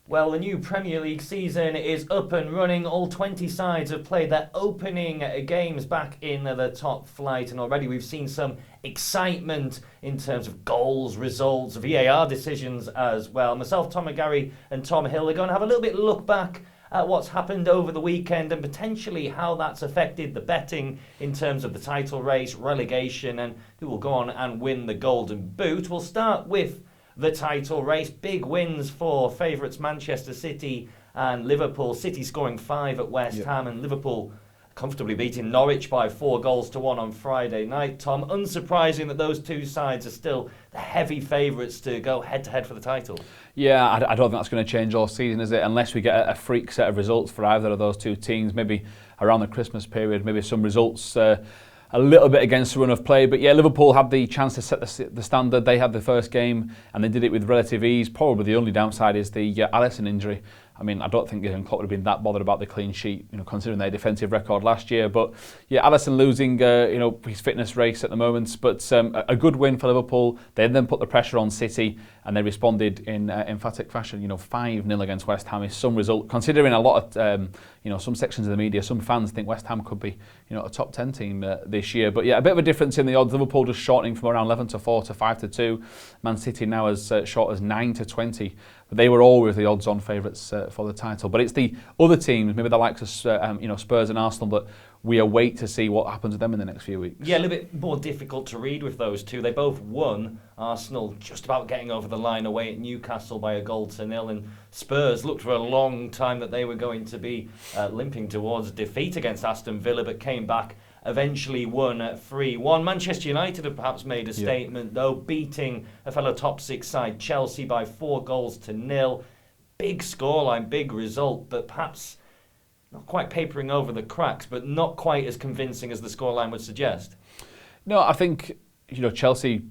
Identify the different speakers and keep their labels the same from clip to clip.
Speaker 1: Well, the new Premier League season is up and running. All 20 sides have played their opening games back in the top flight, and already we've seen some excitement in terms of goals, results, VAR decisions as well. Myself, Tom McGarry and Tom Hill are going to have a little bit look back at what's happened over the weekend and potentially how that's affected the betting in terms of the title race, relegation, and who will go on and win the Golden Boot. We'll start with the title race. Big wins for favourites Manchester City and Liverpool. City scoring 5 at West Ham, and Liverpool comfortably beating Norwich by 4-1 on Friday night. Tom, unsurprising that those two sides are still the heavy favourites to go head-to-head for the title.
Speaker 2: Yeah, I don't think that's going to change all season, is it? Unless we get a freak set of results for either of those two teams, maybe around the Christmas period, maybe some results a little bit against the run of play. But yeah, Liverpool had the chance to set the standard. They had the first game and they did it with relative ease. Probably the only downside is the Alisson injury. I mean, I don't think Jurgen Klopp would have been that bothered about the clean sheet, considering their defensive record last year. But yeah, Alisson losing, his fitness race at the moment. But a good win for Liverpool. They then put the pressure on City and they responded in emphatic fashion. 5-0 against West Ham is some result, considering a lot of, some sections of the media, some fans think West Ham could be, a top 10 team this year. But yeah, a bit of a difference in the odds. Liverpool just shortening from around 11-4 to 5-2. Man City now as short as 9-20. But they were always the odds-on favourites for the title. But it's the other teams, maybe the likes of Spurs and Arsenal, that we await to see what happens to them in the next few weeks.
Speaker 1: Yeah, a little bit more difficult to read with those two. They both won. Arsenal just about getting over the line away at Newcastle by 1-0, and Spurs looked for a long time that they were going to be limping towards defeat against Aston Villa, but came back. Eventually won 3-1. Manchester United have perhaps made a statement, though, beating a fellow top 6 side, Chelsea, by 4-0. Big scoreline, big result, but perhaps not quite papering over the cracks, but not quite as convincing as the scoreline would suggest.
Speaker 2: No, I think, Chelsea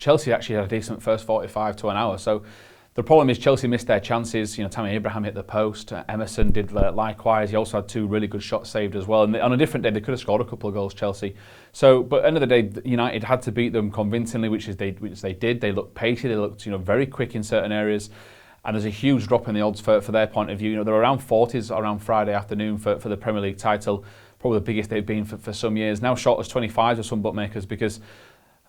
Speaker 2: actually had a decent first 45 to an hour, so the problem is Chelsea missed their chances. Tammy Abraham hit the post. Emerson did likewise. He also had 2 really good shots saved as well. And on a different day, they could have scored a couple of goals, Chelsea. So, but at the end of the day, United had to beat them convincingly, which they did. They looked pacey. They looked, very quick in certain areas. And there's a huge drop in the odds for their point of view. They're around 40s around Friday afternoon for the Premier League title. Probably the biggest they've been for some years. Now short as 25s with some bookmakers, because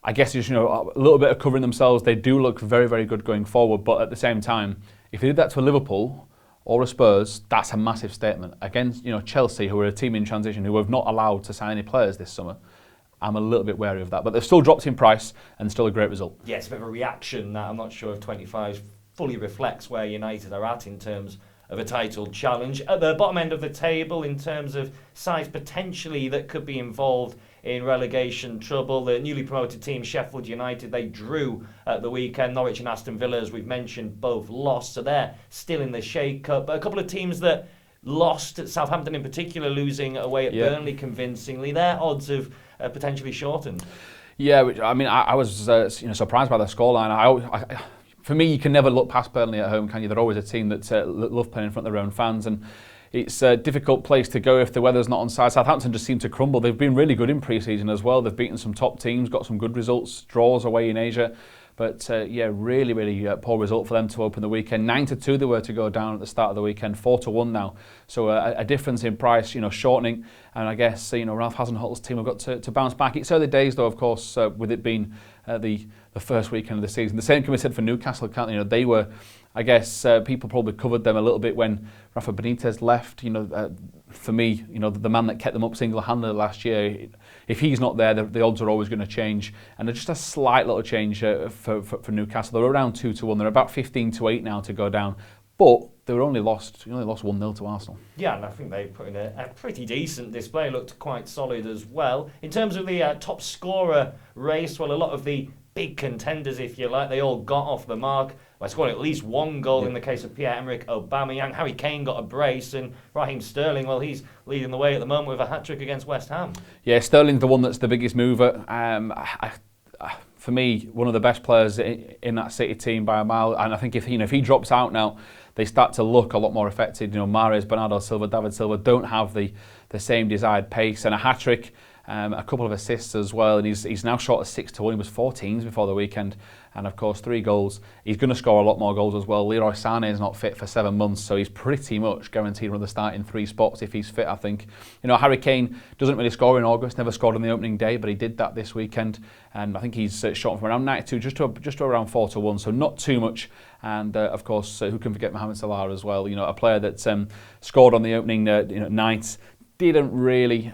Speaker 2: I guess just, a little bit of covering themselves. They do look very, very good going forward. But at the same time, if they did that to a Liverpool or a Spurs, that's a massive statement. Against, Chelsea, who are a team in transition, who have not allowed to sign any players this summer, I'm a little bit wary of that. But they've still dropped in price and still a great result.
Speaker 1: Yeah, it's a bit of a reaction that I'm not sure if 25 fully reflects where United are at in terms of a title challenge. At the bottom end of the table, in terms of sides potentially that could be involved in relegation trouble, the newly promoted team Sheffield United, they drew at the weekend. Norwich and Aston Villa, as we've mentioned, both lost, so they're still in the shake-up. But a couple of teams that lost, Southampton in particular, losing away at Burnley convincingly, their odds have potentially shortened.
Speaker 2: Yeah, I was surprised by the scoreline. For me, you can never look past Burnley at home, can you? They're always a team that love playing in front of their own fans, and it's a difficult place to go if the weather's not on side. Southampton just seem to crumble. They've been really good in pre-season as well. They've beaten some top teams, got some good results, draws away in Asia. But really, really poor result for them to open the weekend. 9-2 they were to go down at the start of the weekend, 4-1 now. So a difference in price, shortening. And I guess, Ralph Hasenhutl's team have got to bounce back. It's early days though, of course, with it being the first weekend of the season. The same can be said for Newcastle, can't they? They were, I guess, people probably covered them a little bit when Rafa Benitez left. For me, the man that kept them up single-handedly last year, if he's not there, the odds are always going to change. And there's just a slight little change for Newcastle. They're around 2-1. They're about 15-8 now to go down. But they only lost 1-0 to Arsenal.
Speaker 1: Yeah, and I think they put in a pretty decent display. Looked quite solid as well. In terms of the top scorer race, well, a lot of the big contenders, if you like, they all got off the mark by scoring at least 1 goal in the case of Pierre-Emerick Aubameyang. Harry Kane got a brace, and Raheem Sterling, well, he's leading the way at the moment with a hat-trick against West Ham. Yeah,
Speaker 2: Sterling's the one that's the biggest mover. For me, one of the best players in that City team by a mile, and I think if he drops out now, they start to look a lot more affected. Mahrez, Bernardo Silva, David Silva don't have the same desired pace, and a hat-trick a couple of assists as well, and he's now shot at 6-1. He was 14s before the weekend, and of course 3 goals. He's going to score a lot more goals as well. Leroy Sané is not fit for 7 months, so he's pretty much guaranteed another start in 3 spots if he's fit, I think. You know, Harry Kane doesn't really score in August, never scored on the opening day, but he did that this weekend, and I think he's shot from around 92 just to around 4-1, so not too much. And of course, who can forget Mohamed Salah as well? You know, a player that scored on the opening night, didn't really,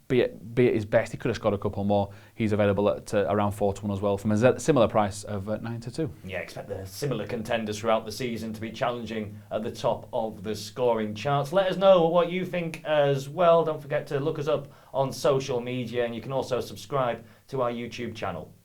Speaker 2: be at his best. He could have scored a couple more. He's available at around 4-1 as well, from a similar price of 9-2.
Speaker 1: Yeah, expect the similar contenders throughout the season to be challenging at the top of the scoring charts. Let us know what you think as well. Don't forget to look us up on social media, and you can also subscribe to our YouTube channel.